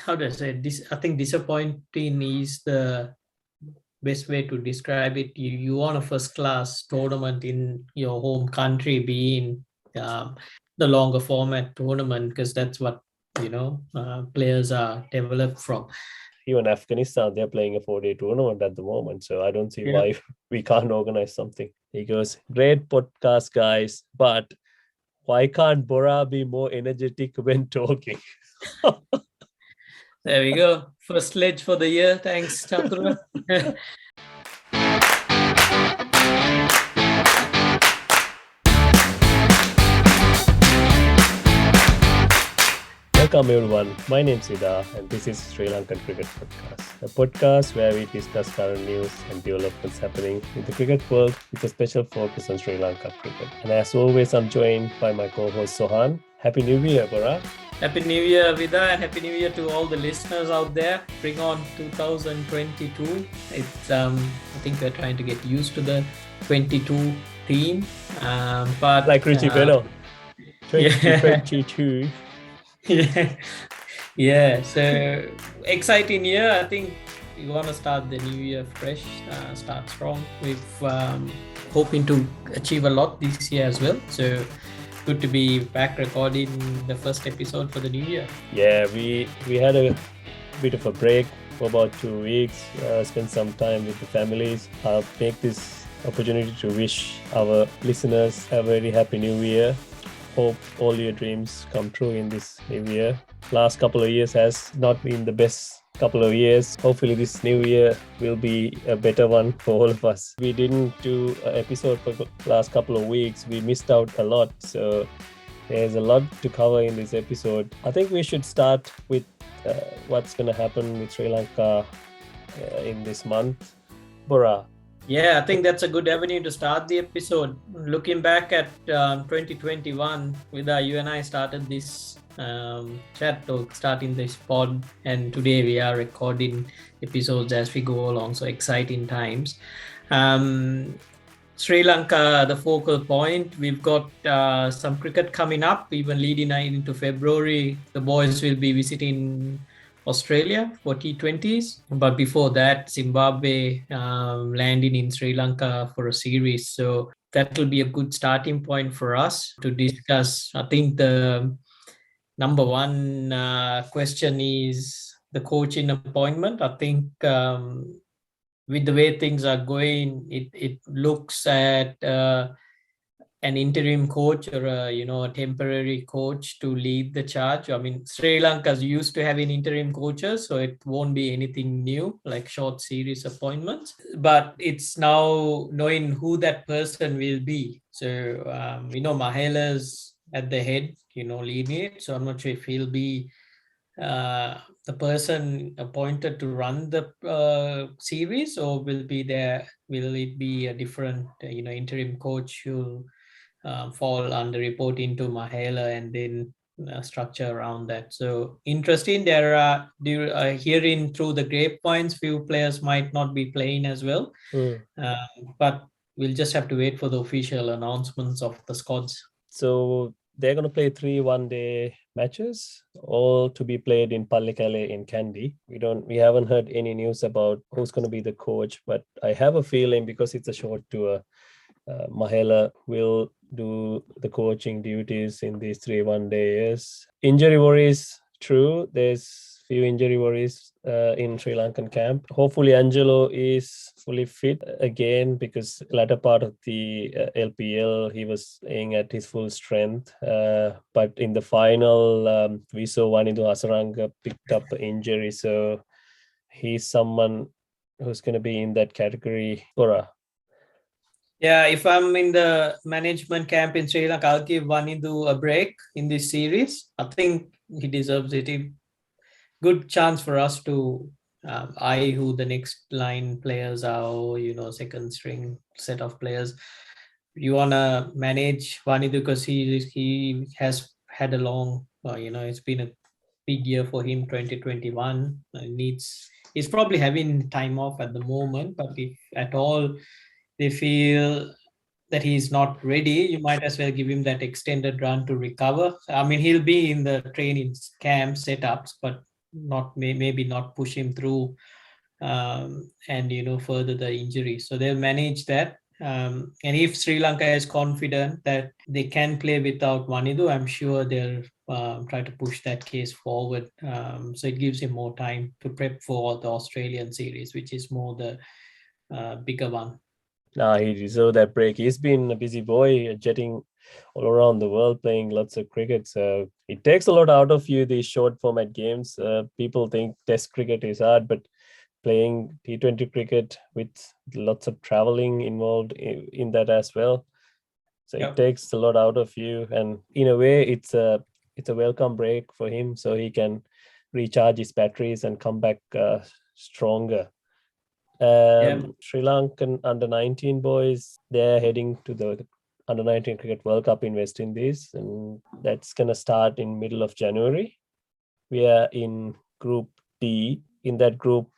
how do I say this? I think disappointing is the best way to describe it. You want a first class tournament in your home country being um, the longer format tournament, because that's what players are developed from. Even Afghanistan, they're playing a 4-day tournament at the moment. So I don't see Yeah. why we can't organize something. He goes, great podcast, guys, but why can't Bora be more energetic when talking? There we go. First sledge for the year. Thanks, Chatura. Welcome everyone, my name is Ida and this is Sri Lankan Cricket Podcast, a podcast where we discuss current news and developments happening in the cricket world with a special focus on Sri Lanka cricket. And as always, I'm joined by my co-host Sohan. Happy New Year, Bora. Happy New Year, Vida, and Happy New Year to all the listeners out there. Bring on 2022. It's I think we're trying to get used to the 22 theme. But like Richie Bello, 2022. Yeah. So exciting year. I think we want to start the new year fresh, start strong. We've hoping to achieve a lot this year as well. So good to be back recording the first episode for the new year. Yeah, we had a bit of a break for about 2 weeks, spent some time with the families. I'll take this opportunity to wish our listeners a very happy new year. Hope all your dreams come true in this new year. Last couple of years has not been the best couple of years. Hopefully this new year will be a better one for all of us. We didn't do an episode for the last couple of weeks. We missed out a lot. So there's a lot to cover in this episode. I think we should start with what's going to happen with Sri Lanka in this month. Bora. Yeah, I think that's a good avenue to start the episode. Looking back at 2021, Vida, you and I started this chat talk, starting this pod, and today we are recording episodes as we go along. So exciting times. Sri Lanka, the focal point. We've got some cricket coming up, even leading into February. The boys will be visiting Australia for T20s, but before that, Zimbabwe landing in Sri Lanka for a series. So that will be a good starting point for us to discuss. I think the number one question is the coaching appointment. I think with the way things are going, it looks at an interim coach or a temporary coach to lead the charge. I mean, Sri Lanka's used to having interim coaches, so it won't be anything new, like short series appointments. But it's now knowing who that person will be. So, Mahela's at the head, leading it. So I'm not sure if he'll be the person appointed to run the series, or will it be a different, interim coach who fall under reporting to Mahela and then structure around that. So interesting. There are hearing through the grapevines, few players might not be playing as well, but we'll just have to wait for the official announcements of the squads. So they're going to play 3 one-day matches, all to be played in Pallekele in Kandy. We haven't heard any news about who's going to be the coach, but I have a feeling because it's a short tour, Mahela will do the coaching duties in these 3 one-days. Injury worries, true. There's few injury worries in Sri Lankan camp. Hopefully Angelo is fully fit again, because latter part of the LPL he was playing at his full strength. But in the final, we saw Wanindu Hasaranga picked up an injury, so he's someone who's going to be in that category. Bora. Yeah, if I'm in the management camp in Sri Lanka, I'll give Wanindu a break in this series. I think he deserves it. Good chance for us to eye who the next line players are, or, second string set of players. You want to manage Wanindu because he has had a long, it's been a big year for him, 2021. He's probably having time off at the moment, but if at all they feel that he's not ready, you might as well give him that extended run to recover. I mean, he'll be in the training camp setups, but maybe not push him through, and further the injury. So they'll manage that. And if Sri Lanka is confident that they can play without Wanidu, I'm sure they'll try to push that case forward. So it gives him more time to prep for the Australian series, which is more the bigger one. Nah, he deserved that break. He's been a busy boy, jetting all around the world, playing lots of cricket. So it takes a lot out of you, these short format games. People think Test cricket is hard, but playing T20 cricket with lots of traveling involved in that as well. So Yep. it takes a lot out of you, and in a way, it's a welcome break for him, so he can recharge his batteries and come back stronger. Sri Lankan under-19 boys, they're heading to the under-19 Cricket World Cup in West Indies, and that's going to start in middle of January. We are in Group D. In that group,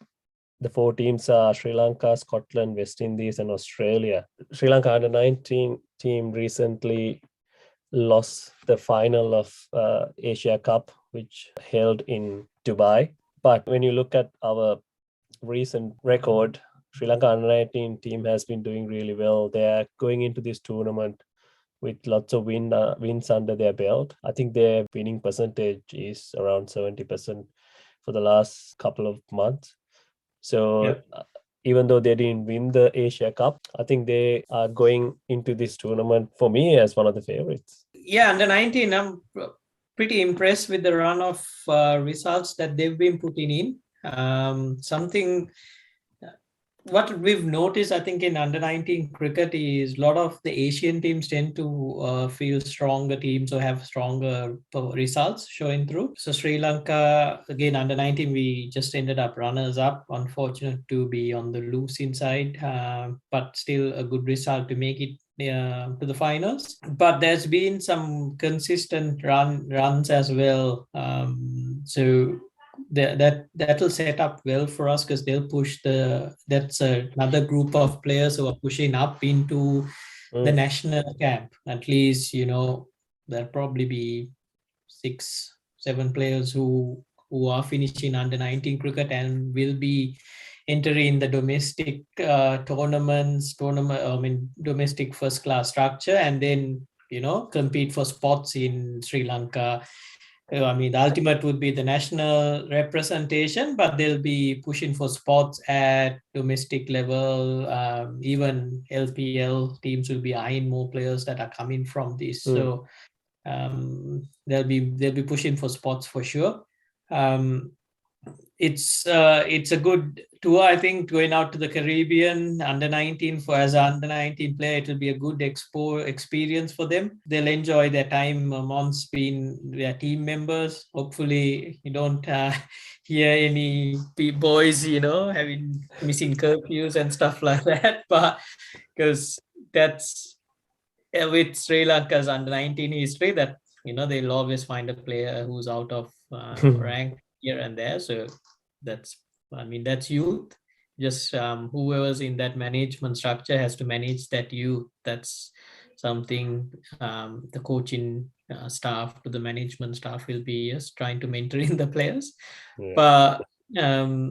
the 4 teams are Sri Lanka, Scotland, West Indies, and Australia. Sri Lanka under-19 team recently lost the final of Asia Cup, which held in Dubai. But when you look at our recent record, Sri Lanka under-19 team has been doing really well. They are going into this tournament with lots of wins under their belt. I think their winning percentage is around 70% for the last couple of months. So even though they didn't win the Asia Cup, I think they are going into this tournament for me as one of the favorites. Yeah, under 19, I'm pretty impressed with the run of results that they've been putting in. What we've noticed, I think, in under 19 cricket is a lot of the Asian teams tend to feel stronger teams or have stronger results showing through. So Sri Lanka, again, under 19, we just ended up runners up. Unfortunate to be on the losing side, but still a good result to make it to the finals. But there's been some consistent runs as well. So that'll set up well for us, because they'll push that's another group of players who are pushing up into the national camp. At least there'll probably be 6-7 players who are finishing under 19 cricket and will be entering the domestic domestic first class structure, and then compete for spots in Sri Lanka. The ultimate would be the national representation, but they'll be pushing for spots at domestic level. Even LPL teams will be eyeing more players that are coming from this. So they'll be pushing for spots for sure. It's a good tour, I think, going out to the Caribbean under 19 as an under 19 player. It will be a good experience for them. They'll enjoy their time amongst being their team members. Hopefully, you don't hear any boys, having missing curfews and stuff like that. But because that's with Sri Lanka's under 19 history, that they'll always find a player who's out of rank here and there. So that's youth. Just whoever's in that management structure has to manage that youth. That's something the coaching staff to the management staff will be just trying to mentor in the players. But the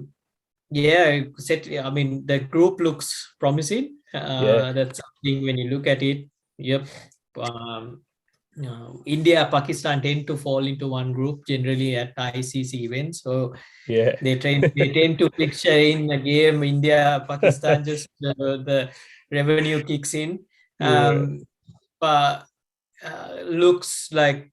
group looks promising. That's something when you look at it. India, Pakistan tend to fall into one group generally at ICC events. So they tend to picture in a game India, Pakistan, just the revenue kicks in. But looks like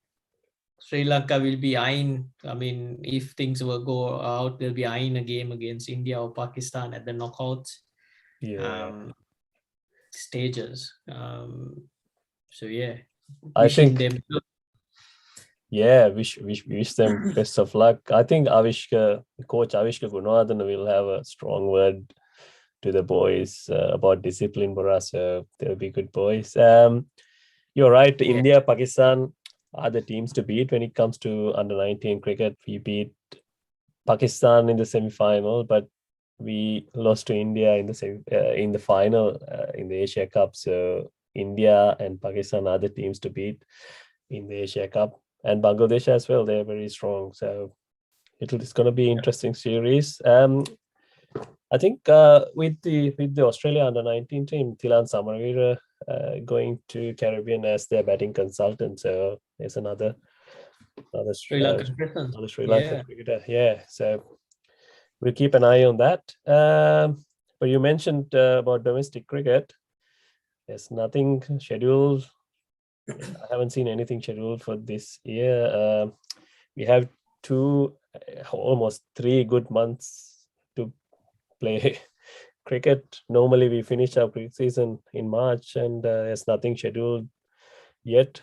Sri Lanka will be eyeing, if things will go out, they'll be eyeing a game against India or Pakistan at the knockouts stages. I think them. Wish them best of luck. I think Coach Avishka Gunawardena will have a strong word to the boys about discipline for us. They'll be good boys. You're right. India, Pakistan are the teams to beat when it comes to under 19 cricket. We beat Pakistan in the semi-final, but we lost to India in the final in the Asia Cup. So India and Pakistan are the teams to beat in the Asia Cup, and Bangladesh as well. They're very strong. So It's going to be interesting series. I think with the Australia under-19 team, Thilan Samaraweera going to Caribbean as their batting consultant. So there's another Sri Lankan presence. Sri Lankan Yeah. cricketer. Yeah, so we'll keep an eye on that. But you mentioned about domestic cricket. There's nothing scheduled. I haven't seen anything scheduled for this year. We have almost 3 good months to play cricket. Normally, we finish our pre-season in March, and there's nothing scheduled yet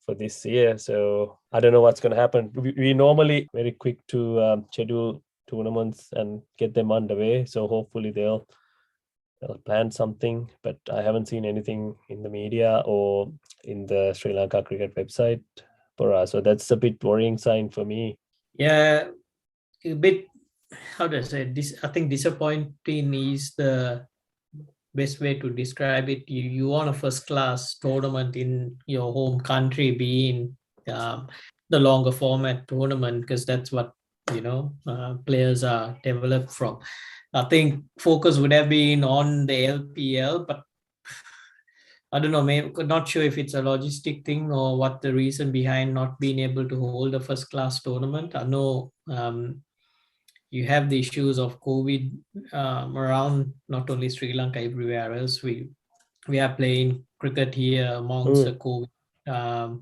for this year. So I don't know what's going to happen. We normally very quick to schedule tournaments and get them underway. So hopefully they'll plan something, but I haven't seen anything in the media or in the Sri Lanka cricket website for us. So that's a bit worrying sign for me. Yeah, a bit, how do I say this? I think disappointing is the best way to describe it. You want a first class tournament in your home country being the longer format tournament, because that's what players are developed from. I think focus would have been on the LPL, but I don't know, maybe not sure if it's a logistic thing or what the reason behind not being able to hold a first class tournament. I know you have the issues of COVID around not only Sri Lanka, everywhere else. We are playing cricket here amongst the COVID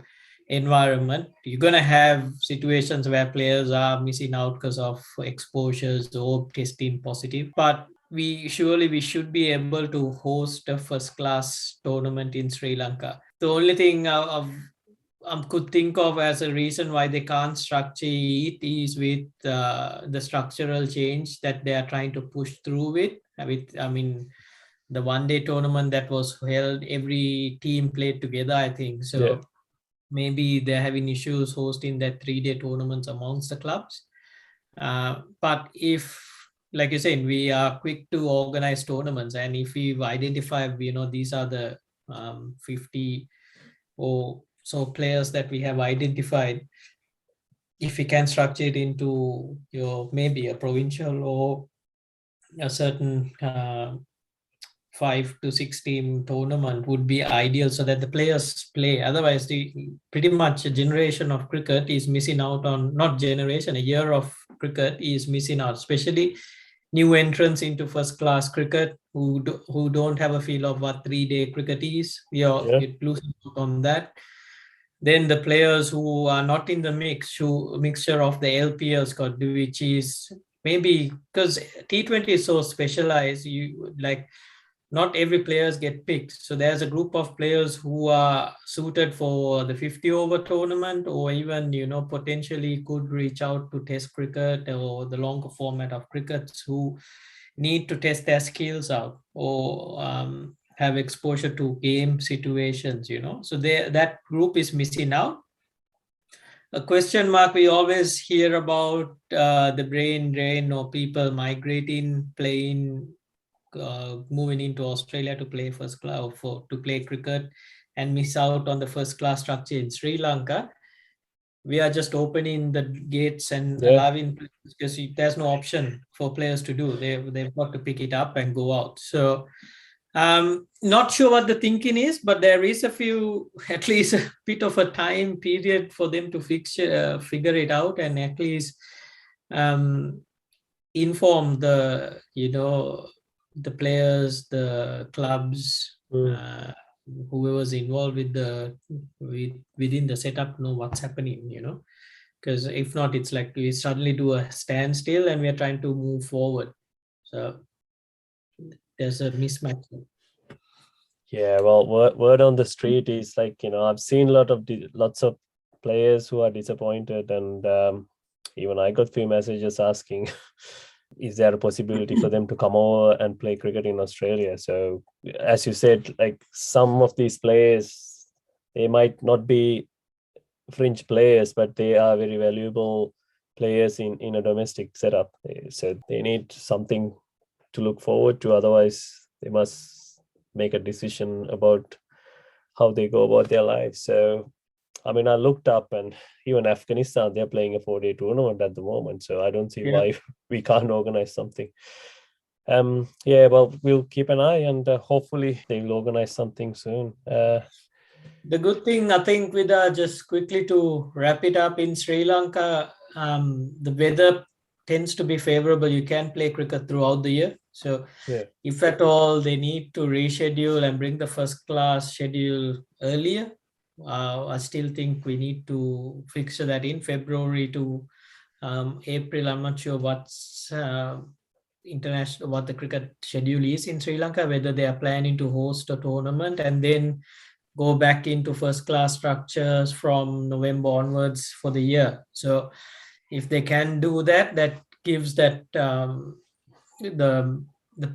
environment. You're gonna have situations where players are missing out because of exposures or testing positive. But we should be able to host a first class tournament in Sri Lanka. The only thing could think of as a reason why they can't structure it is with the structural change that they are trying to push through with. I mean, the one-day tournament that was held, every team played together, I think. So Yeah. maybe they're having issues hosting that 3-day tournaments amongst the clubs. But if, like you said, we are quick to organize tournaments, and if we've identified, these are the 50 or so players that we have identified, if we can structure it into maybe a provincial or a certain 5 to 6 team tournament would be ideal, so that the players play. Otherwise, pretty much a generation of cricket is missing out on, not generation, a year of cricket is missing out, especially new entrants into first class cricket who don't have a feel of what 3-day cricket is. You're losing out on that. Then the players who are not in the mixture of the LPL squad, which is maybe because T20 is so specialized, not every players get picked. So there's a group of players who are suited for the 50 over tournament, or even, potentially could reach out to test cricket or the longer format of crickets, who need to test their skills out or have exposure to game situations, so that group is missing out. A question mark, we always hear about the brain drain or people migrating, playing, moving into Australia to play first class, to play cricket, and miss out on the first class structure in Sri Lanka. We are just opening the gates and allowing players, because there's no option for players to do. They've got to pick it up and go out. So not sure what the thinking is, but there is at least a bit of a time period for them to figure it out, and at least inform the players, the clubs, whoever's involved within the setup, know what's happening, because if not, it's like we suddenly do a standstill and we are trying to move forward. So there's a mismatch. Yeah, well, word on the street is like, I've seen lots of players who are disappointed, and even I got few messages asking is there a possibility for them to come over and play cricket in Australia. So as you said, like, some of these players, they might not be fringe players, but they are very valuable players in a domestic setup. So they need something to look forward to. Otherwise, they must make a decision about how they go about their lives. So I mean, I looked up, and even Afghanistan, they're playing a 4-day tournament at the moment. So I don't see why we can't organize something. Yeah, well, we'll keep an eye, and hopefully they will organize something soon. The good thing, I think, with just quickly to wrap it up, in Sri Lanka, the weather tends to be favorable. You can play cricket throughout the year. So Yeah, if at all they need to reschedule and bring the first class schedule earlier, I still think we need to fix that in February to April. I'm not sure what's international, what the cricket schedule is in Sri Lanka, whether they are planning to host a tournament and then go back into first class structures from November onwards for the year. So if they can do that, that gives that the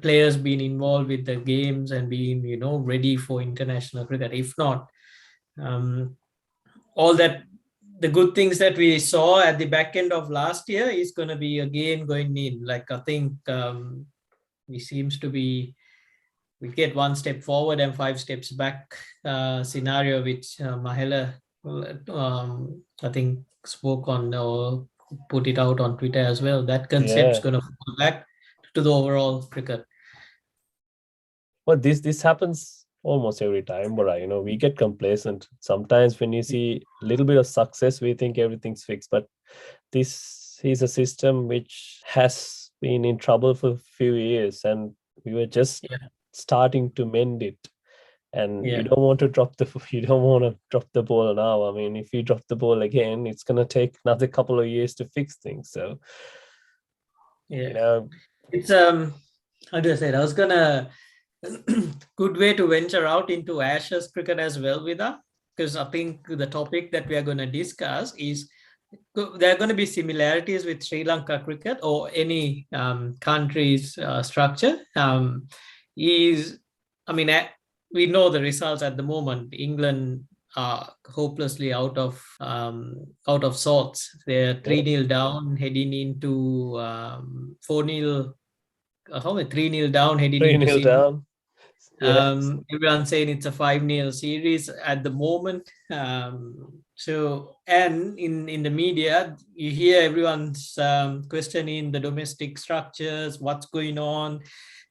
players being involved with the games and being ready for international cricket. If not, all that, the good things that we saw at the back end of last year is going to be again going in. Like, I think we seems to be, we get one step forward and five steps back scenario, which Mahela, I think, spoke on or put it out on Twitter as well. That concept's yeah. going to fall back to the overall cricket. Well, this happens almost every time, but we get complacent. Sometimes when you see a little bit of success, we think everything's fixed. But this is a system which has been in trouble for a few years, and we were just starting to mend it. And you don't want to drop the ball now. I mean, if you drop the ball again, it's gonna take another couple of years to fix things. So it's how do I say it? I was gonna good way to venture out into Ashes cricket as well with that, because I think the topic that we are going to discuss is there are going to be similarities with Sri Lanka cricket or any country's structure. Is I mean, we know the results at the moment. England are hopelessly out of sorts. They're 3-0 down, heading into 4-0. How 3-0 down, heading into 3-0 Sydney. down. Yeah. Everyone's saying it's a 5-0 series at the moment. So, and in the media, you hear everyone's questioning the domestic structures, what's going on,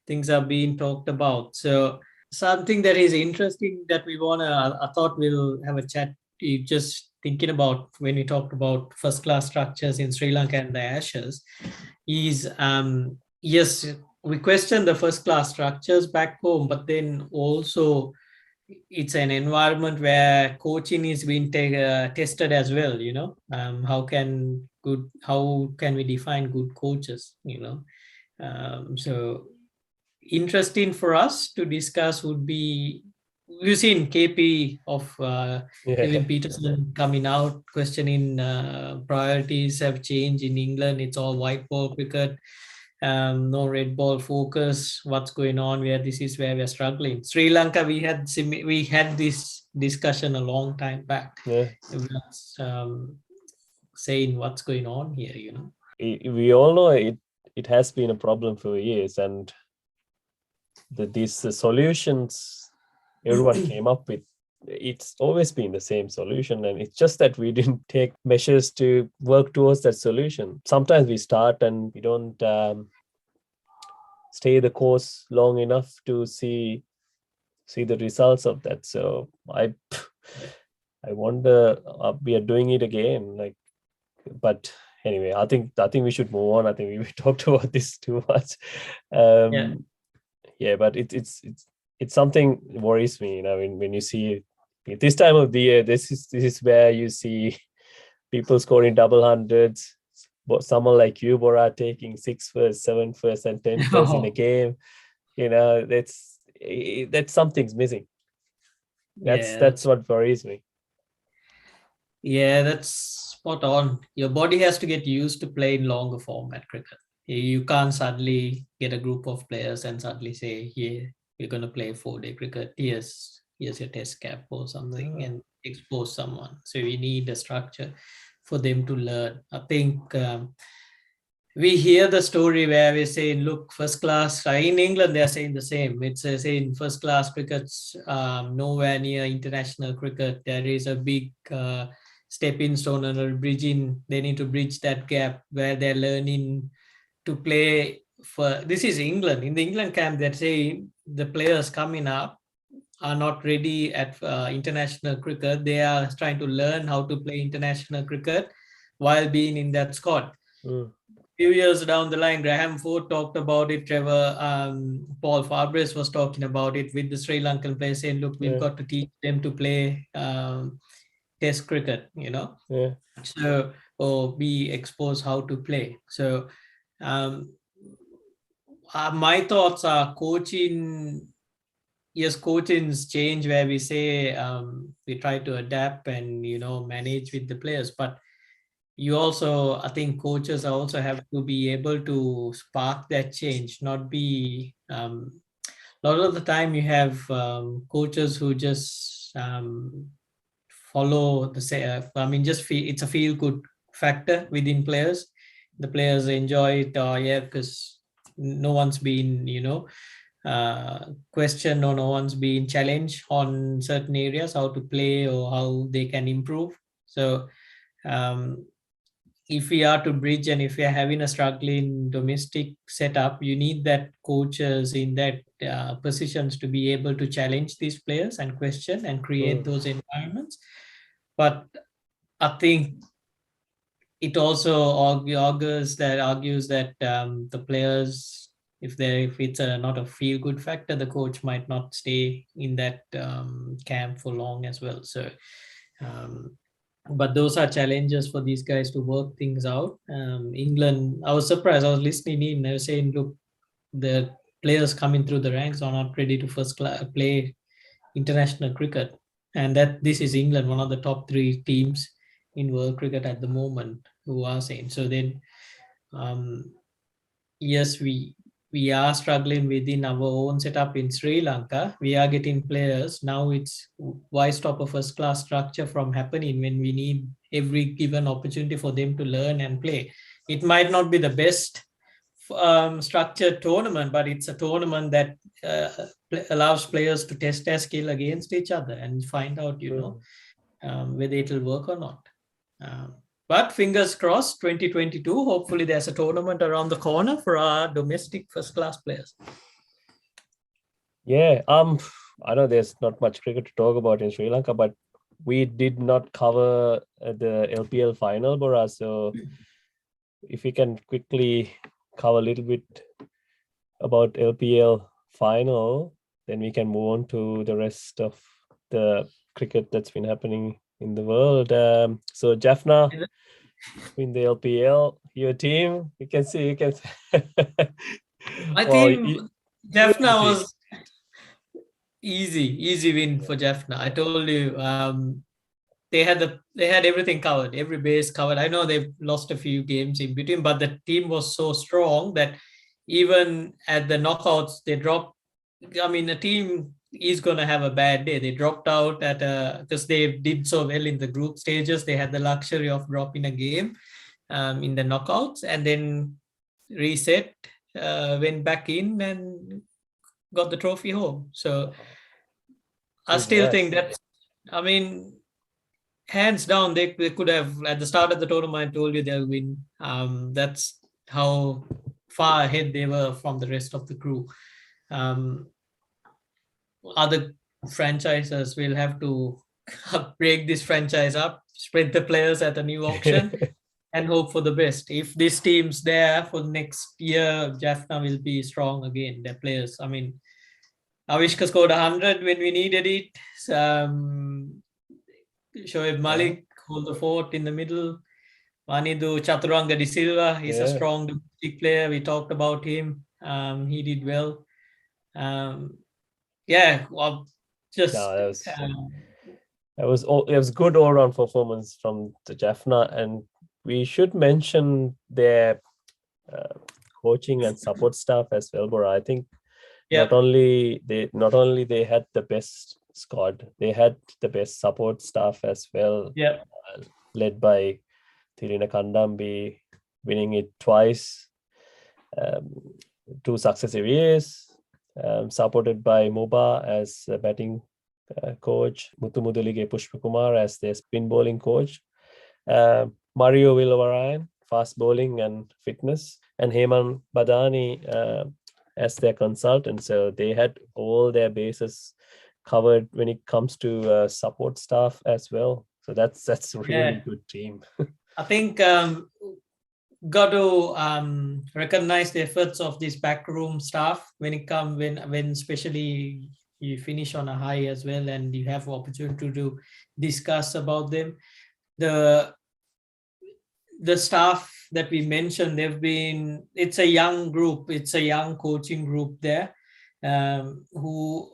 things are being talked about. So, something that is interesting that I thought we'll have a chat. Just thinking about when we talked about first class structures in Sri Lanka and the Ashes, is yes, we question the first class structures back home, but then also it's an environment where coaching is being tested as well. How can we define good coaches? So interesting for us to discuss would be, we've seen KP of Kevin Peterson coming out questioning priorities have changed in England. It's all white ball cricket. No red ball focus. What's going on? This is where we're struggling. Sri Lanka, we had this discussion a long time back. Everyone's saying what's going on here. We all know it has been a problem for years, and these solutions everyone came up with, it's always been the same solution, and it's just that we didn't take measures to work towards that solution. Sometimes we start and we don't stay the course long enough to see the results of that. So I wonder, we are doing it again, but anyway, I think we should move on. I think we talked about this too much. But it's something worries me. When you see this time of the year, this is where you see people scoring double hundreds. But someone like you, Bora, taking 6 first, 7 first, and 10 first in a game. That's something's missing. That's what worries me. Yeah, that's spot on. Your body has to get used to playing longer format cricket. You can't suddenly get a group of players and suddenly say, yeah, we're going to play 4-day cricket. Here's your test cap or something, and expose someone. So we need a structure for them to learn. I think we hear the story where we're saying, look, first class, in England, they're saying the same. It's saying first class cricket's nowhere near international cricket. There is a big stepping stone and a bridging. They need to bridge that gap where they're learning to play for. This is England. In the England camp, they're saying the players coming up are not ready at international cricket. They are trying to learn how to play international cricket while being in that squad. Few years down the line, Graham Ford talked about it. Trevor, Paul Fabres was talking about it with the Sri Lankan players, saying, "Look, we've got to teach them to play Test cricket, so or be exposed how to play." So, my thoughts are coaching. Yes, coaching's change where we say we try to adapt and manage with the players, but you also, I think coaches also have to be able to spark that change, not be a lot of the time you have coaches who just follow the say just feel it's a feel good factor within players. The players enjoy it, because no one's been questioned, or no one's been challenged on certain areas how to play or how they can improve. So um, if we are to bridge, and if we are having a struggling domestic setup, you need that coaches in that positions to be able to challenge these players and question and create those environments. But I think it also argues that the players, if it's not a feel good factor, the coach might not stay in that camp for long as well. So um, but those are challenges for these guys to work things out. England, I was surprised. I was listening in. I was saying, look, the players coming through the ranks are not ready to play international cricket, and that this is England, one of the top three teams in world cricket at the moment, who are saying. So then, um, yes, we are struggling within our own setup in Sri Lanka. We are getting players. Now it's why stop a first class structure from happening when we need every given opportunity for them to learn and play. It might not be the best structured tournament, but it's a tournament that allows players to test their skill against each other and find out, whether it'll work or not. But fingers crossed, 2022, hopefully there's a tournament around the corner for our domestic first class players. Yeah, I know there's not much cricket to talk about in Sri Lanka, but we did not cover the LPL final, Bora. So if we can quickly cover a little bit about LPL final, then we can move on to the rest of the cricket that's been happening in the world. So Jaffna in the LPL, your team, you can see. My Well, team, Jaffna was easy win for Jaffna. I told you, they had everything covered, every base covered. I know they've lost a few games in between, but the team was so strong that even at the knockouts, they dropped. I mean, a team is going to have a bad day. They dropped out because they did so well in the group stages. They had the luxury of dropping a game in the knockouts, and then reset, went back in and got the trophy home. So I still think that, I mean, hands down, they could have, at the start of the tournament, I told you they'll win. That's how far ahead they were from the rest of the crew. Other franchises will have to break this franchise up, spread the players at a new auction, and hope for the best. If this team's there for next year, Jaffna will be strong again. Their players, I mean, Avishka scored 100 when we needed it. Shoaib Malik hold the fort in the middle. Manidu Chaturanga de Silva, he's a strong domestic player. We talked about him. He did well. Well, just it was good all-round performance from the Jaffna, and we should mention their coaching and support staff as well, Bora. I think not only they had the best squad, they had the best support staff as well. Yeah, led by Thirina Kandambi, winning it twice, 2 successive years, supported by Muba as a batting coach, Muthu Mudalige Pushpakumar as their spin bowling coach, Mario Villavarayan, fast bowling and fitness, and Heman Badani as their consultant. So they had all their bases covered when it comes to support staff as well. So that's a really good team. I think got to recognize the efforts of this backroom staff when especially you finish on a high as well, and you have opportunity to discuss about them. The staff that we mentioned, it's a young group, it's a young coaching group there, who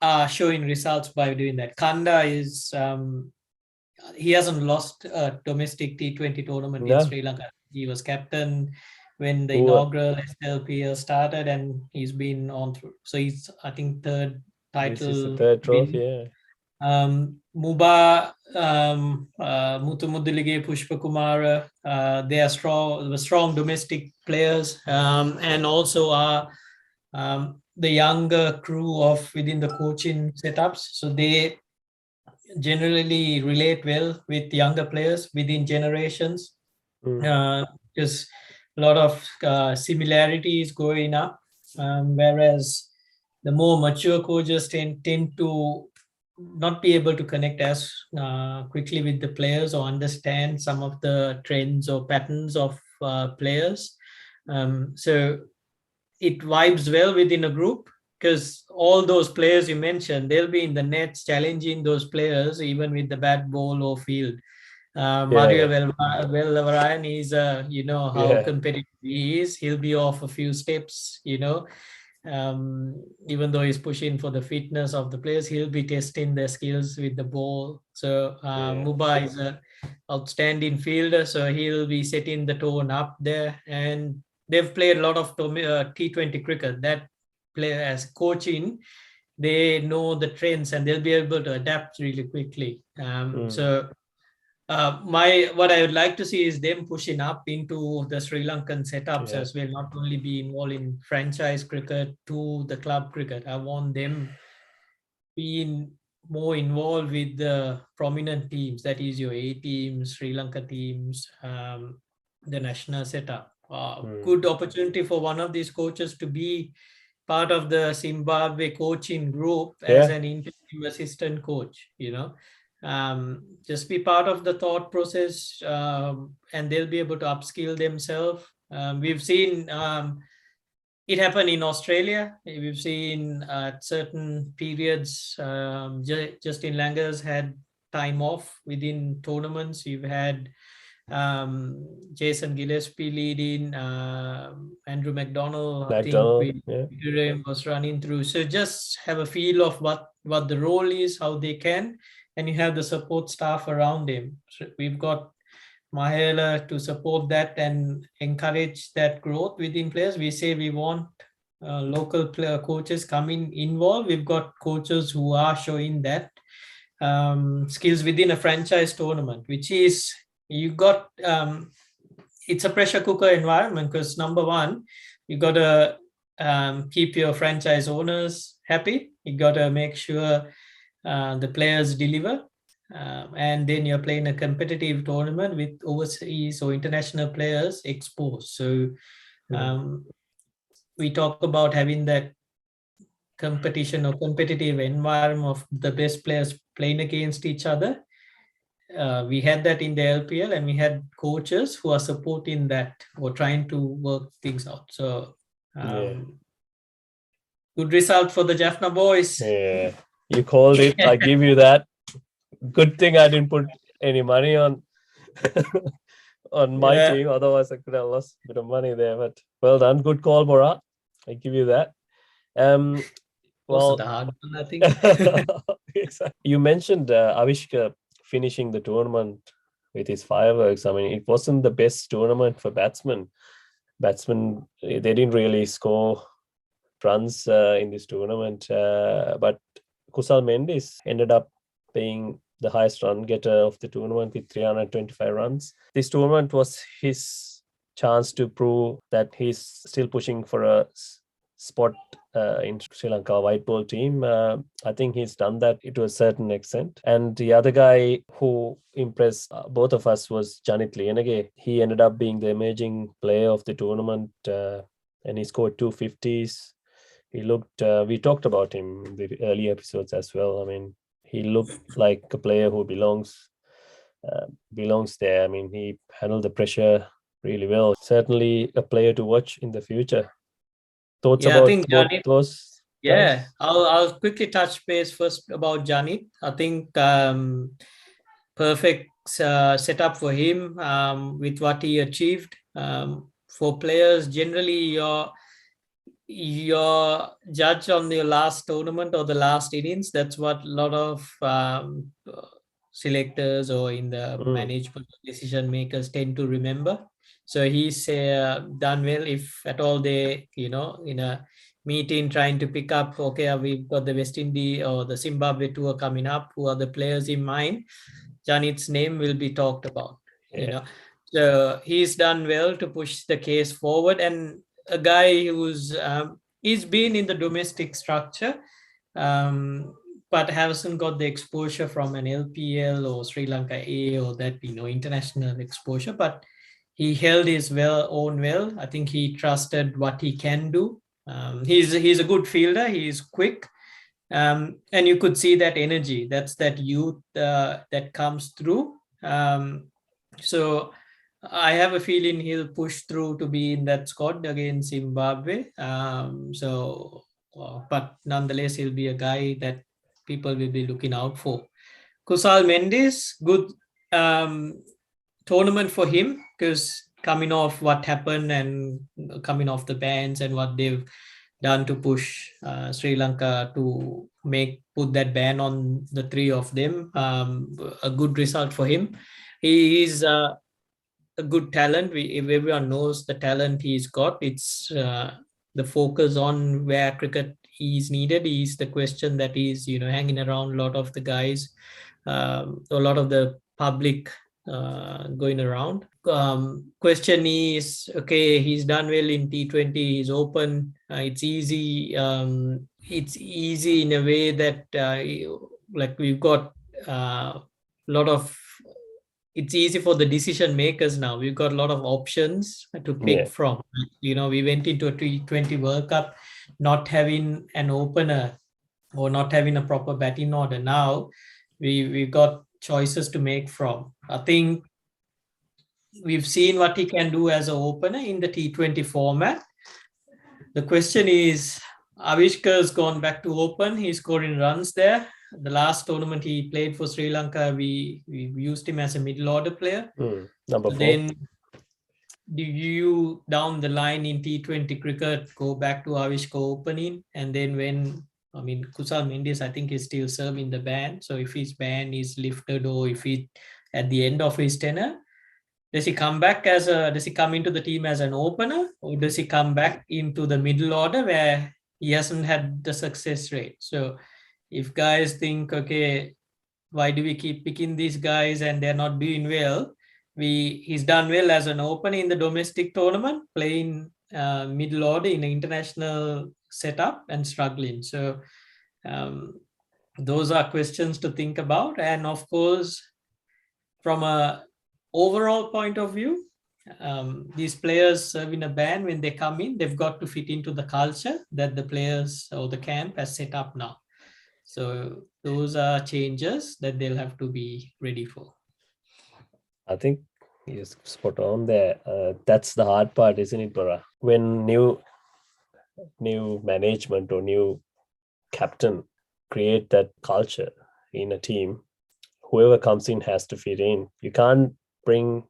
are showing results by doing that. Kanda is he hasn't lost a domestic T20 tournament in Sri Lanka. He was captain when the inaugural SLPL started, and he's been on through. So he's, I think, third title. This is the third trophy, yeah. Muba, Muthu Mudalige, Pushpakumara, they are strong domestic players, and also are the younger crew of within the coaching setups. So they generally relate well with younger players within generations, because a lot of similarities growing up, whereas the more mature coaches tend to not be able to connect as quickly with the players or understand some of the trends or patterns of players. So it vibes well within a group, because all those players you mentioned, they'll be in the nets challenging those players even with the bat, ball or field. Mario Villavarayan is, how competitive he is. He'll be off a few steps, even though he's pushing for the fitness of the players, he'll be testing their skills with the ball. So Muba is an outstanding fielder, so he'll be setting the tone up there. And they've played a lot of T20 cricket. That player as coaching, they know the trends and they'll be able to adapt really quickly. So what I would like to see is them pushing up into the Sri Lankan setups as well, not only be involved in franchise cricket to the club cricket. I want them being more involved with the prominent teams, that is your A teams, Sri Lanka teams, the national setup. Good opportunity for one of these coaches to be part of the Zimbabwe coaching group as an interim assistant coach, just be part of the thought process, and they'll be able to upskill themselves. We've seen it happen in Australia. We've seen at certain periods, Justin Langer's had time off within tournaments. We've had Jason Gillespie leading, Andrew McDonald, I think was running through. So just have a feel of what the role is, how they can, and you have the support staff around him. So we've got Mahela to support that and encourage that growth within players. We say we want local player coaches coming involved. We've got coaches who are showing that skills within a franchise tournament, which is it's a pressure cooker environment, because number one, you got to keep your franchise owners happy. You got to make sure the players deliver. And then you're playing a competitive tournament with overseas or international players exposed. So we talk about having that competition or competitive environment of the best players playing against each other. We had that in the LPL, and we had coaches who are supporting that or trying to work things out. So good result for the Jaffna boys. Yeah, you called it. I give you that. Good thing I didn't put any money on my team. Otherwise, I could have lost a bit of money there. But well done. Good call, Bora. I give you that. Also the hard one, I think. You mentioned Avishka finishing the tournament with his fireworks. I mean, it wasn't the best tournament for batsmen. They didn't really score runs in this tournament. But Kusal Mendis ended up being the highest run getter of the tournament with 325 runs. This tournament was his chance to prove that he's still pushing for a spot in Sri Lanka white ball team. I think he's done that to a certain extent. And the other guy who impressed both of us was Janit Lienege. He ended up being the emerging player of the tournament, and he scored 250s. He looked, we talked about him in the early episodes as well. I mean, he looked like a player who belongs there. I mean, he handled the pressure really well. Certainly a player to watch in the future. Thoughts Yeah, I about think both Janit. those Yeah, guys? I'll quickly touch base first about Janit. I think perfect setup for him with what he achieved. For players, generally, your judge on your last tournament or the last innings. That's what a lot of selectors or in the Mm, management decision makers tend to remember. So he's done well. If at all they, in a meeting trying to pick up, okay, we've got the West Indies or the Zimbabwe tour coming up. Who are the players in mind? Janit's name will be talked about. You yeah. know, so he's done well to push the case forward, and a guy who's he's been in the domestic structure, um, but hasn't got the exposure from an LPL or Sri Lanka A or that international exposure. But he held his own well. I think he trusted what he can do. He's a good fielder. He's quick, and you could see that energy. That's that youth that comes through. So I have a feeling he'll push through to be in that squad against Zimbabwe. But nonetheless, he'll be a guy that people will be looking out for. Kusal Mendes, good um, tournament for him because coming off what happened and coming off the bans and what they've done to push Sri Lanka to put that ban on the three of them. A good result for him. He is a good talent. Everyone knows the talent he's got. It's the focus on where cricket is needed is the question that is hanging around a lot of the guys, a lot of the public going around. Question is, okay, he's done well in T20. He's open. It's easy. It's easy in a way that like we've got a lot of it's easy for the decision makers now. We've got a lot of options to pick Yeah. from. We went into a T20 World Cup not having an opener or not having a proper batting order. Now we've got choices to make from. I think we've seen what he can do as an opener in the T20 format. The question is, Avishkar's gone back to open. He's scoring runs there. The last tournament he played for Sri Lanka, we used him as a middle order player. Number So 4. then, do you down the line in T20 cricket go back to Avishkar opening? And then Kusal Mendes, I think, is still serving the ban. So if his ban is lifted or if he at the end of his tenure, does he come into the team as an opener, or does he come back into the middle order where he hasn't had the success rate? So if guys think, okay, why do we keep picking these guys and they're not doing well? He's done well as an opener in the domestic tournament, playing middle order in an international setup and struggling. So those are questions to think about. And of course, from a overall point of view, these players serving a ban when they come in, they've got to fit into the culture that the players or the camp has set up now. So those are changes that they'll have to be ready for. I think he's spot on there. That's the hard part, isn't it, Bora? When new management or new captain create that culture in a team, whoever comes in has to fit in. You can't bring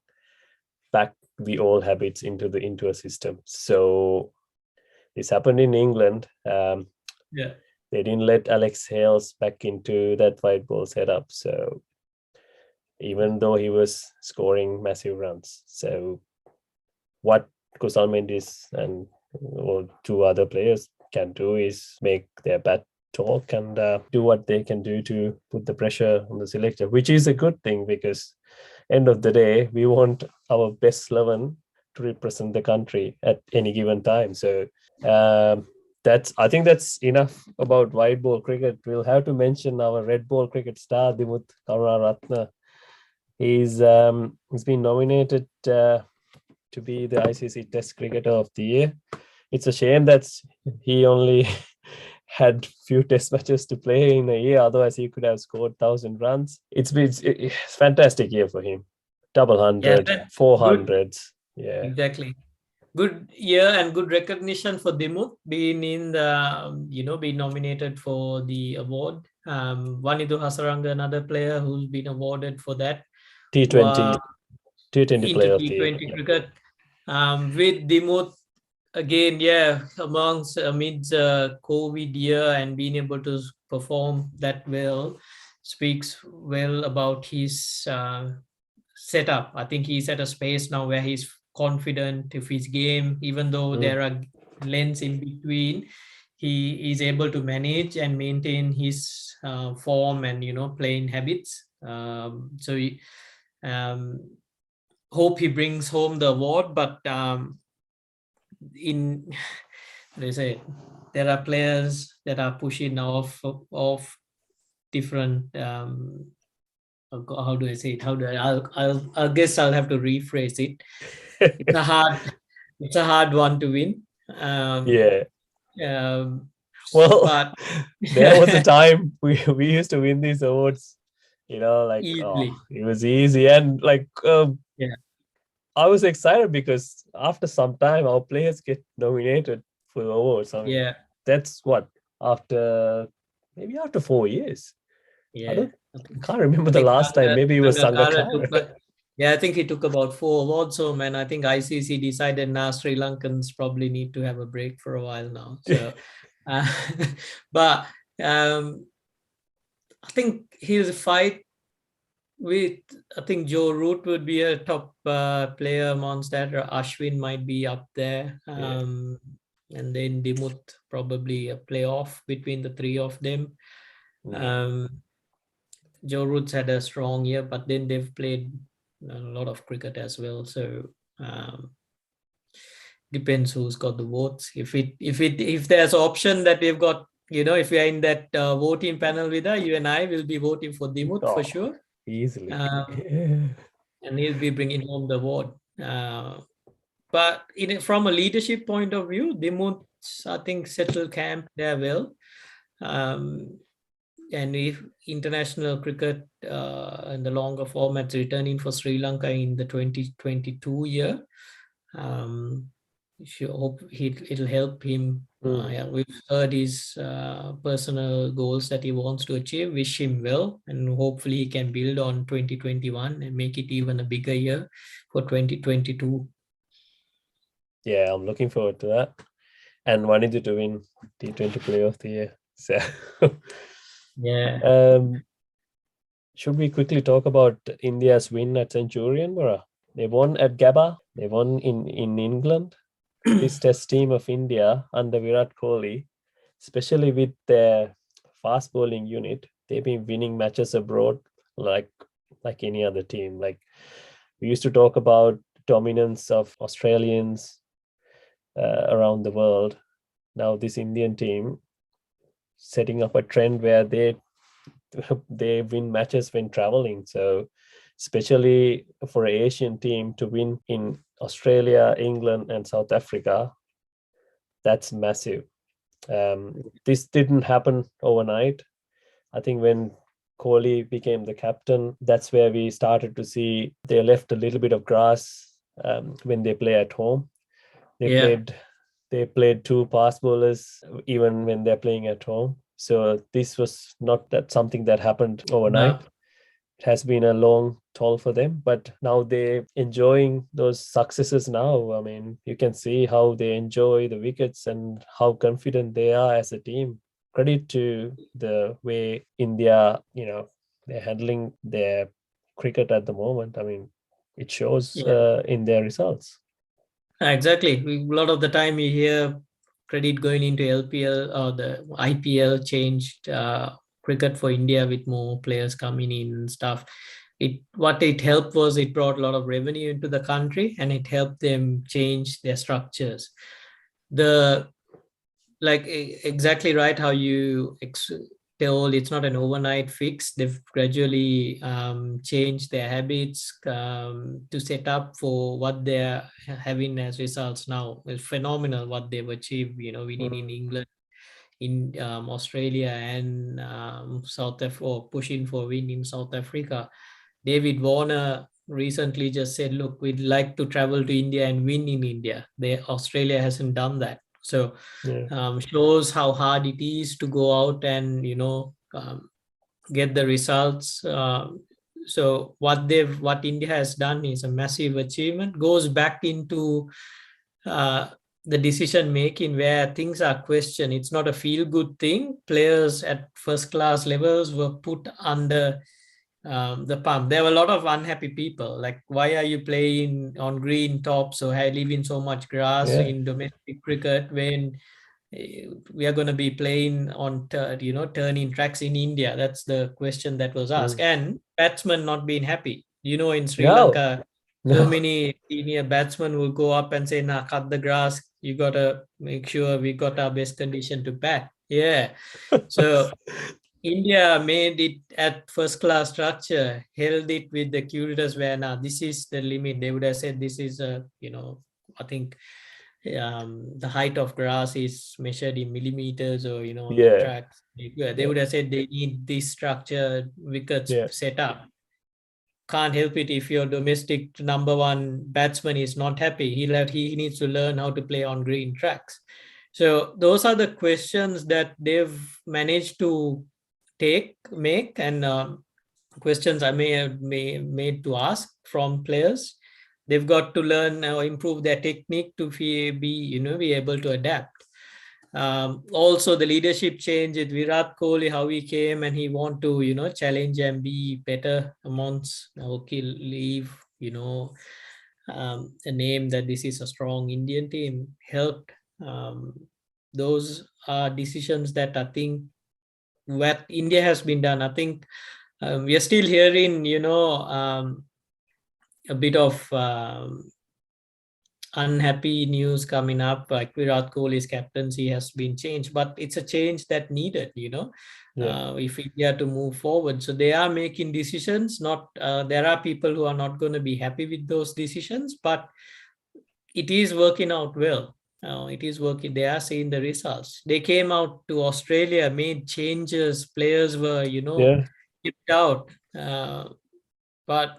back the old habits into a system. So this happened in England. Yeah. They didn't let Alex Hales back into that white ball setup. So even though he was scoring massive runs. So what Kusal Mendes and or 2 other players can do is make their bat talk and do what they can do to put the pressure on the selector, which is a good thing because end of the day, we want our best 11 to represent the country at any given time. So I think that's enough about white ball cricket. We'll have to mention our red ball cricket star Dimuth Karunaratne. He's been nominated to be the ICC Test Cricketer of the Year. It's a shame that he only had few test matches to play in a year. Otherwise, he could have scored 1,000 runs. It's fantastic year for him. Double hundred, 400s. Yeah, exactly. Good year and good recognition for Dimuth being in the, being nominated for the award. Vanidu Hasaranga, another player who's been awarded for that. T20 into player of the year. T20 cricket. With Dimuth, again, amidst COVID year and being able to perform that well speaks well about his setup. I think he's at a space now where he's confident of his game, even though there are lanes in between. He is able to manage and maintain his form and playing habits. So hope he brings home the award. But they say there are players that are pushing off different. How do I say it? I guess I'll have to rephrase it. It's a hard one to win. Yeah. Well, but there was a time we used to win these awards, easily. It was easy. And I was excited because after some time, our players get nominated for the awards. I mean, that's what, maybe after 4 years. Yeah. I can't remember the last time. Maybe it was Sangakkara. I think he took about 4 awards home, and I think ICC decided now Sri Lankans probably need to have a break for a while now. So, but I think his fight with, I think Joe Root would be a top player amongst that. Ashwin might be up there. And then Dimuth, probably a playoff between the three of them. Joe Root's had a strong year, but then they've played a lot of cricket as well. So depends who's got the votes. If there's an option that we've got, if we are in that voting panel with her, you and I will be voting for Dimuth for sure. Easily. And he'll be bringing home the award. But from a leadership point of view, Dimuth, I think, settled camp there well. And if international cricket and the longer formats returning for Sri Lanka in the 2022 year, hope it'll help him. We've heard his personal goals that he wants to achieve. Wish him well, and hopefully he can build on 2021 and make it even a bigger year for 2022. Yeah, I'm looking forward to that. And wanted to win T20 Player of the Year. So should we quickly talk about India's win at Centurion, Bora? They won at Gabba. They won in England. This test team of India under Virat Kohli, especially with their fast bowling unit, they've been winning matches abroad like any other team. Like, we used to talk about dominance of Australians around the world. Now this Indian team setting up a trend where they win matches when traveling. So especially for an Asian team to win in Australia, England, and South Africa, that's massive. This didn't happen overnight. I think when Kohli became the captain, that's where we started to see they left a little bit of grass when they play at home. They played 2 fast bowlers even when they're playing at home. So this was not something that happened overnight. No. It has been a long toll for them, but now they're enjoying those successes now. I mean, you can see how they enjoy the wickets and how confident they are as a team. Credit to the way India, they're handling their cricket at the moment. I mean, it shows in their results. Exactly. A lot of the time you hear credit going into LPL or the IPL changed cricket for India with more players coming in and stuff. what it helped was it brought a lot of revenue into the country, and it helped them change their structures. The like exactly right how you told, it's not an overnight fix. They've gradually changed their habits to set up for what they're having as results now. It's phenomenal what they've achieved, winning in England, in Australia, and South Africa, or pushing for win in South Africa. David Warner recently just said, look, we'd like to travel to India and win in India. Australia hasn't done that. So Yeah. shows how hard it is to go out and get the results. So what India has done is a massive achievement. Goes back into uh, the decision making where things are questioned. It's not a feel good thing. Players at first class levels were put under the pump. There were a lot of unhappy people. Like, why are you playing on green tops or leaving so much grass Yeah. in domestic cricket when we are going to be playing on turning tracks in India? That's the question that was asked. And batsmen not being happy. In Sri No, Lanka, so no. many senior batsmen will go up and say, nah, cut the grass. You got to make sure we got our best condition to bat. Yeah. So India made it at first class structure, held it with the curators where now this is the limit. They would have said this is I think the height of grass is measured in millimeters, or on the Yeah. track. They Yeah. would have said they need this structure, wickets Yeah. set up. Can't help it if your domestic number one batsman is not happy. He needs to learn how to play on green tracks. So those are the questions that they've managed to make, and questions I may have made to ask from players. They've got to learn or improve their technique to be able to adapt. Also, the leadership change with Virat Kohli, how he came and he want to challenge and be better amongst okay, leave a name that this is a strong Indian team helped. Those are decisions that I think what India has been done. I think we are still hearing, a bit of unhappy news coming up, like Virat Kohli's captaincy has been changed, but it's a change that needed, Yeah. if India to move forward. So they are making decisions. Not there are people who are not going to be happy with those decisions, but it is working out well. It is working. They are seeing the results. They came out to Australia, made changes. Players were, Yeah. kicked out. But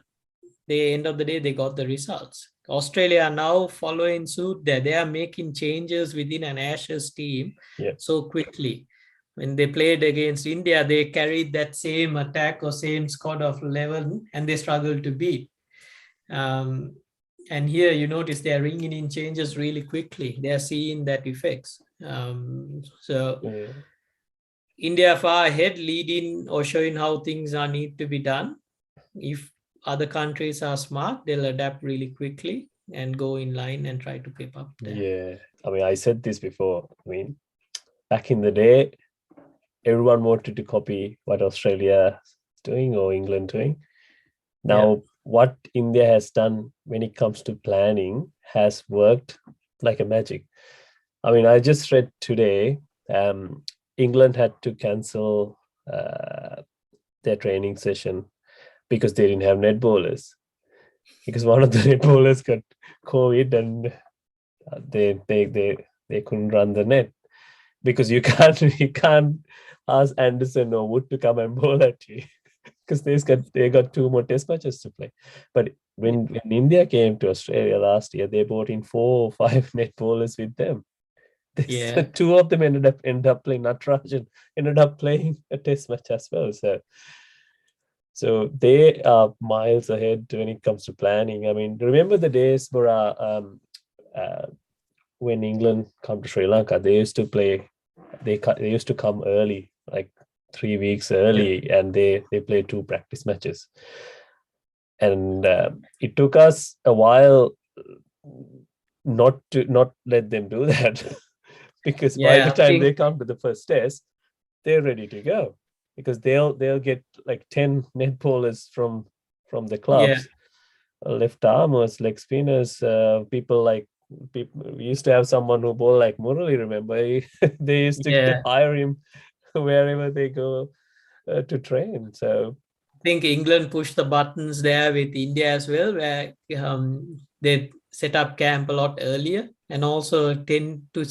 the end of the day, they got the results. Australia are now following suit there. They are making changes within an Ashes team Yeah. so quickly. When they played against India, they carried that same attack or same squad of 11 and they struggled to beat. And here you notice they're ringing in changes really quickly. They're seeing that effects. So Yeah. India far ahead, leading or showing how things are need to be done. If other countries are smart, they'll adapt really quickly and go in line and try to keep up there. Yeah. I mean, I said this before. I mean, back in the day, everyone wanted to copy what Australia is doing or England doing. Yeah. Now, what India has done when it comes to planning has worked like a magic. I mean, I just read today, England had to cancel their training session because they didn't have net bowlers. Because one of the net bowlers got COVID and they couldn't run the net because you can't ask Anderson or Wood to come and bowl at you because they got two more test matches to play. But when India came to Australia last year, they brought in 4 or 5 net bowlers with them. Yeah. Two of them ended up playing Natarajan, ended up playing a test match as well. So they are miles ahead when it comes to planning. I mean, remember the days where when England come to Sri Lanka, they used to play. They used to come early, like 3 weeks Yeah. early, and they play 2 practice matches. And it took us a while not let them do that because by the Yeah. I time they think come to the first test, they're ready to go because they'll get like 10 net bowlers from from the Yeah. clubs, left armers, leg spinners, people we used to have someone who bowled like Murali, remember? They used to Yeah. hire him wherever they go to train. So Think England pushed the buttons there with India as well, where they set up camp a lot earlier and also tend to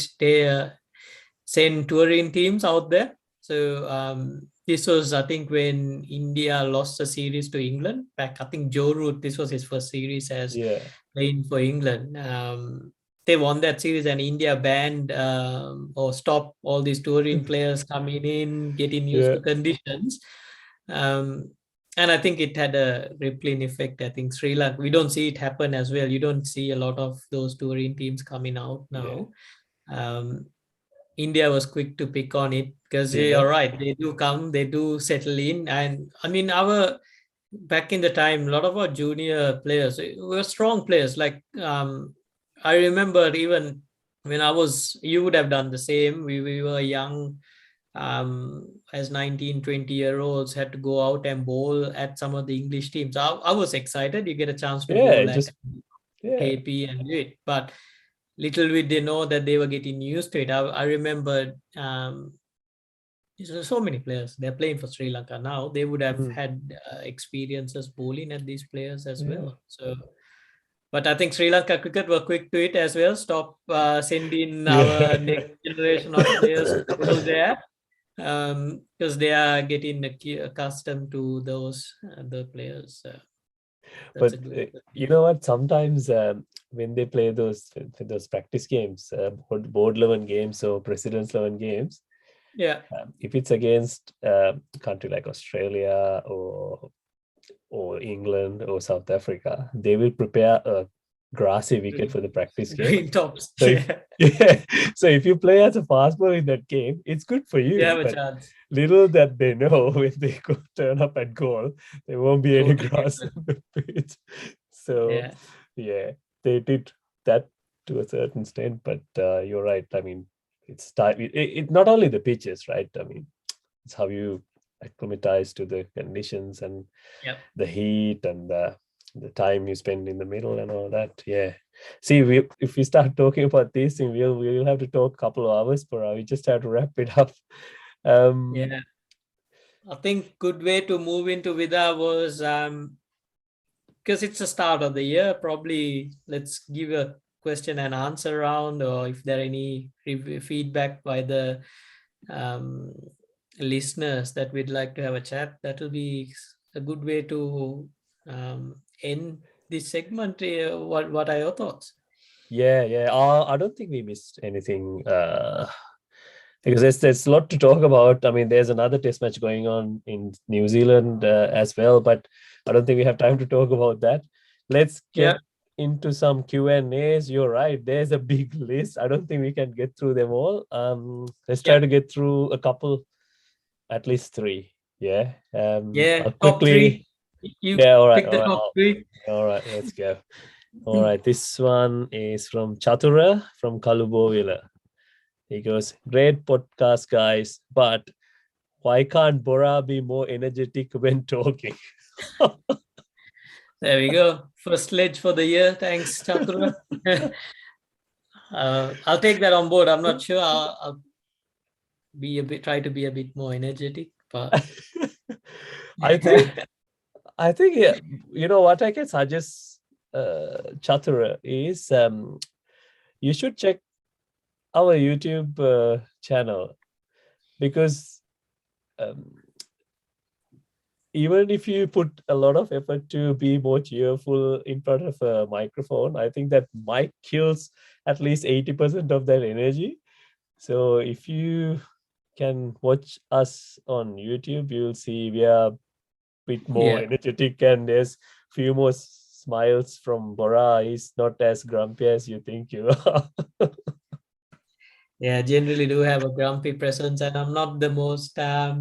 send touring teams out there. So this was, I think, when India lost the series to England. Back, I think Joe Root, this was his first series as yeah, playing for England. They won that series and India banned or stopped all these touring players coming in, getting used yeah, to conditions. Um, and I think it had a rippling effect. I think Sri Lanka, we don't see it happen as well. You don't see a lot of those touring teams coming out yeah. now. Um, India was quick to pick on it because You you're know, right. They do come, they do settle in. And I mean, our back in the time, a lot of our junior players were strong players. Like I remember even when you would have done the same. We were young, as 19, 20-year-olds had to go out and bowl at some of the English teams. I was excited. You get a chance to yeah, bowl at just yeah, KP and do it. But little did they know that they were getting used to it. I remember there's so many players. They're playing for Sri Lanka now. They would have mm, had experiences bowling at these players as yeah, well. So, but I think Sri Lanka cricket were quick to it as well. Stop sending our yeah. next generation of players to bowl there, because they are getting accustomed to those the players. That's But a good you thing. know what? Sometimes when they play those practice games, board level games or president's level games, Yeah, if it's against a country like Australia or England or South Africa, they will prepare a grassy wicket for the practice game. green tops. So if Yeah, yeah, so if you play as a fast bowler in that game, it's good for they you. have a But chance. little that they know, when they go turn up at goal, there won't be any Totally grass different. on the pitch. So Yeah. yeah, they did that to a certain extent. But you're right. I mean, it's time. It not only the pitches, right? I mean, it's how you acclimatize to the conditions and Yep. the heat and the time you spend in the middle and all that. Yeah. See, if we start talking about these things, we'll have to talk a couple of hours per hour. We just have to wrap it up. Um, Yeah. I think good way to move into Vida was because it's the start of the year. Probably let's give a question and answer round, or if there are any feedback by the um, listeners that we'd like to have a chat, that will be a good way to end this segment. What are your thoughts? yeah. I don't think we missed anything. Because there's a lot to talk about. I mean, there's another test match going on in New Zealand as well, but I don't think we have time to talk about that. Let's Yeah. get into some Q&As. You're right. There's a big list. I don't think we can get through them all. Let's try Yeah. to get through a couple, at least three. Yeah. Yeah. I'll Top quickly. three. You Yeah. All right. pick All the right. top three. All right. Let's go. All right. This one is from Chatura from Kalubovila. He goes, great podcast, guys, but why can't Bora be more energetic when talking? There we go. First sledge for the year. Thanks, Chatura. I'll take that on board. I'm not sure. I'll try to be a bit more energetic, but I think, yeah, you know what I can suggest, Chatura, is you should check our YouTube channel, because um, even if you put a lot of effort to be more cheerful in front of a microphone, I think that mic kills at least 80% of that energy. So if you can watch us on YouTube, you'll see we are a bit more yeah, energetic, and there's few more smiles from Bora. He's not as grumpy as you think you are. yeah. Generally, do have a grumpy presence, and I'm not the most. I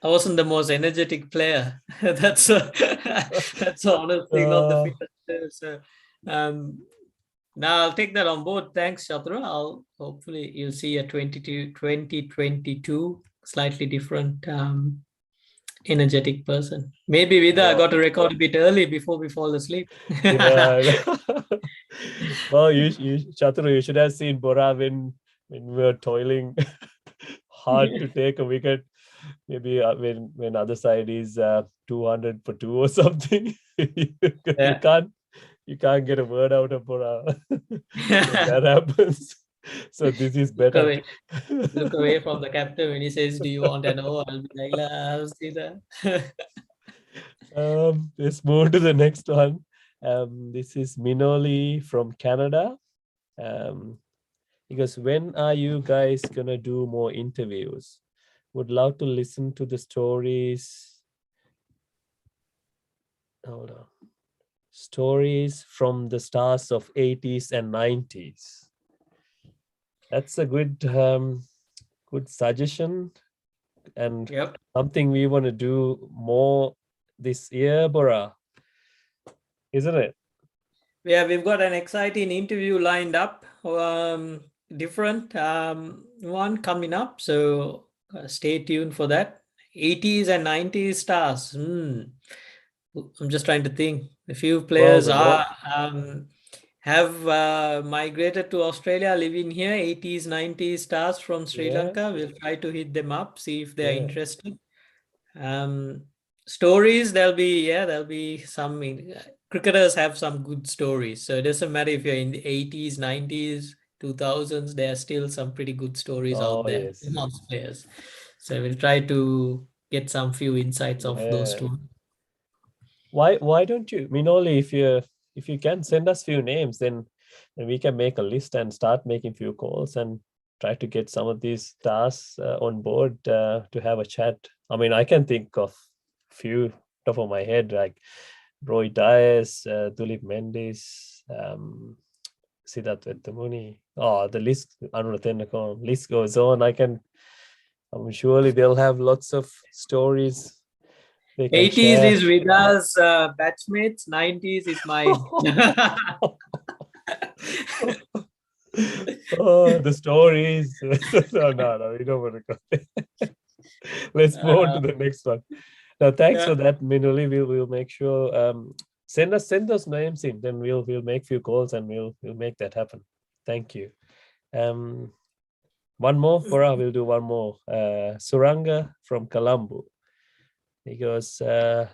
wasn't the most energetic player. That's that's the honest thing. Not the uh, fittest player. So, um, now I'll take that on board. Thanks, Chatura. I'll hopefully you'll see a 2022 slightly different energetic person. Maybe Vida Wow. got to record a bit early before we fall asleep. Yeah. Well, Chaturu, you should have seen Bora when we were toiling hard to take a wicket. Maybe when other side is 200 for two or something. you Yeah. can't get a word out of Bora when that happens. So this is Look better. away. Look away from the captain when he says, "Do you want an over?" I'll be like, "La, I'll see that." Let's move to the next one. This is Minoli from Canada. Um, because when are you guys gonna do more interviews? Would love to listen to the stories. Hold on. Stories from the stars of 80s and 90s. That's a good suggestion and Yep. something we want to do more this year, Bora, isn't it? Yeah, we've got an exciting interview lined up. Different one coming up. So stay tuned for that. 80s and 90s stars. I'm just trying to think. A few Well, players are have migrated to Australia, living here. 80s, 90s stars from Sri yeah, Lanka. We'll try to hit them up, see if they're yeah. interested. Um, Stories, there'll be some cricketers have some good stories. So it doesn't matter if you're in the 80s, 90s, 2000s, there are still some pretty good stories out Oh, there yes. amongst players. So we'll try to get some few insights of those Yeah. two. Why don't you, Minoli, if you can send us few names, then we can make a list and start making few calls and try to get some of these stars on board to have a chat. I mean, I can think of few top of my head like Roy Dias, Tulip Mendes, Siddharth Vettamuni. Oh, the list, Anurathenakon, list goes on. I'm surely they'll have lots of stories they can 80s share. is Vida's batchmates, 90s is mine. Oh, the stories. No, we don't want to go there. Let's move on to Uh, the next one. Now, thanks yeah. for that, Minuli. We'll make sure send those names in. Then we'll make few calls and we'll make that happen. Thank you. Um, one more, Bora. We'll do one more. Suranga from Colombo. He goes,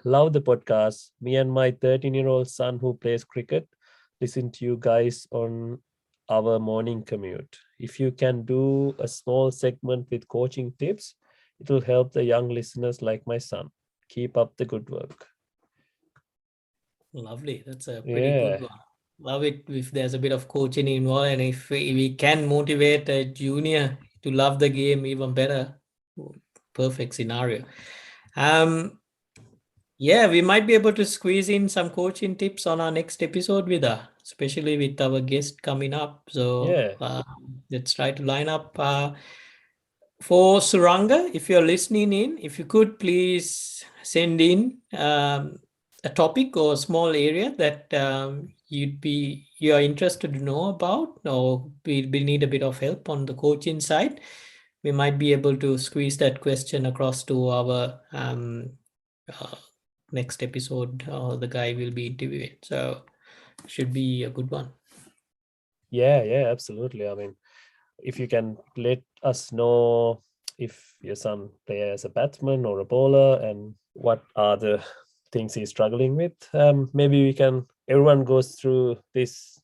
love the podcast. Me and my 13-year-old son who plays cricket listen to you guys on our morning commute. If you can do a small segment with coaching tips, it will help the young listeners like my son. Keep up the good work. Lovely. That's a pretty good Yeah. one. Love it if there's a bit of coaching involved, and if we can motivate a junior to love the game even better. Perfect scenario. Um, yeah, we might be able to squeeze in some coaching tips on our next episode with her, especially with our guest coming up. So Yeah. let's try to line up. For Suranga, if you're listening in, if you could please send in a topic or a small area that you are interested to know about, or we need a bit of help on the coaching side, we might be able to squeeze that question across to our uh, next episode. The guy will be interviewing, so should be a good one. Yeah, absolutely. I mean, if you can let us know if your son plays as a batsman or a bowler and what are the things he's struggling with, maybe we can, everyone goes through this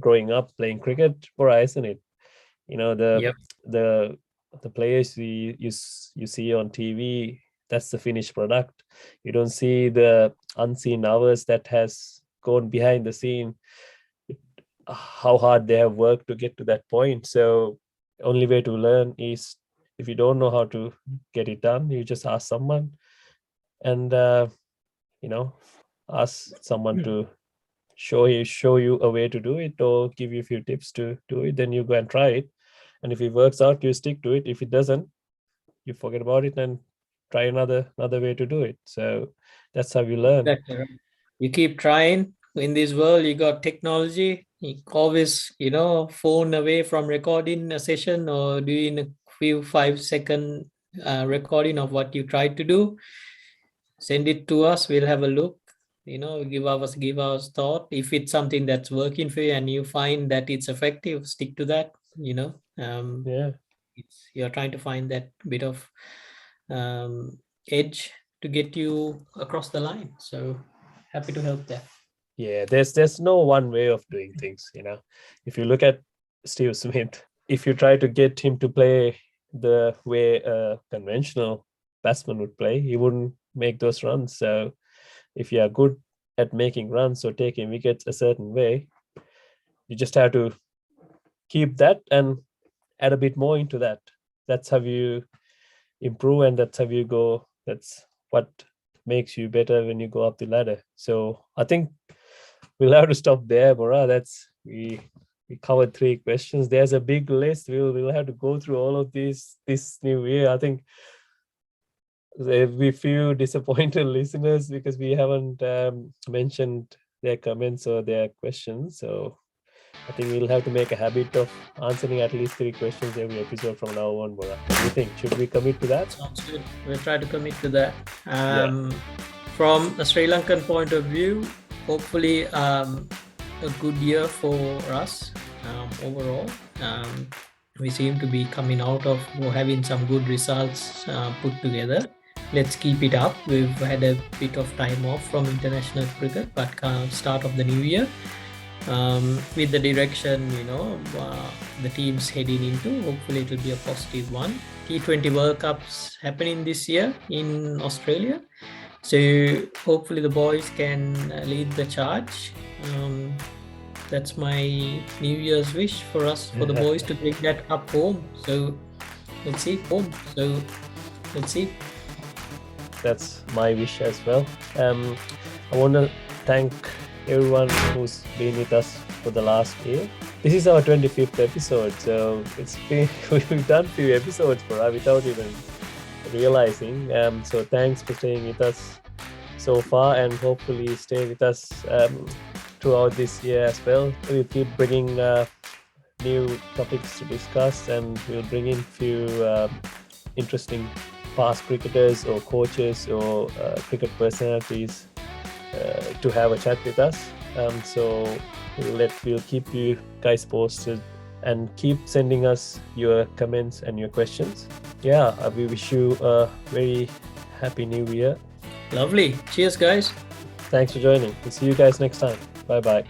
growing up playing cricket, or isn't it? You know, Yep. the the players you see on TV, that's the finished product. You don't see the unseen hours that has gone behind the scene, how hard they have worked to get to that point. So only way to learn is, if you don't know how to get it done, you just ask someone, and you know ask someone to show you a way to do it, or give you a few tips to do it. Then you go and try it, and if it works out, you stick to it. If it doesn't, you forget about it and try another way to do it. So that's how you learn. Exactly right. You keep trying. In this world, you got technology. You always, phone away from recording a session or doing a few 5-second recording of what you tried to do. Send it to us. We'll have a look. Give our thought. If it's something that's working for you and you find that it's effective, stick to that. Yeah. You're trying to find that bit of edge to get you across the line. So happy to help there. Yeah, there's no one way of doing things. If you look at Steve Smith, if you try to get him to play the way a conventional batsman would play, he wouldn't make those runs. So if you are good at making runs or taking wickets a certain way, you just have to keep that and add a bit more into that. That's how you improve, and that's how you go. That's what makes you better when you go up the ladder. So I think we'll have to stop there, Bora. We covered 3 questions. There's a big list. We'll have to go through all of these this new year. I think we feel disappointed listeners because we haven't mentioned their comments or their questions. So I think we'll have to make a habit of answering at least 3 questions every episode from now on, Bora. What do you think? Should we commit to that? Sounds good. We'll try to commit to that. From a Sri Lankan point of view, hopefully a good year for us overall. We seem to be coming out of or having some good results put together. Let's keep it up. We've had a bit of time off from international cricket, but start of the new year with the direction the team's heading into, hopefully it will be a positive one. T20 World Cups happening this year in Australia, so hopefully the boys can lead the charge. That's my New Year's wish for us, for the boys to take that cup home. So let's see. That's my wish as well. I want to thank everyone who's been with us for the last year. This is our 25th episode, so we've done a few episodes without even realizing. So thanks for staying with us so far, and hopefully stay with us throughout this year as well. We'll keep bringing new topics to discuss, and we'll bring in few interesting past cricketers or coaches or cricket personalities to have a chat with us. So we'll keep you guys posted, and keep sending us your comments and your questions. We wish you a very happy new year. Lovely. Cheers, guys. Thanks for joining. We'll see you guys next time. Bye bye.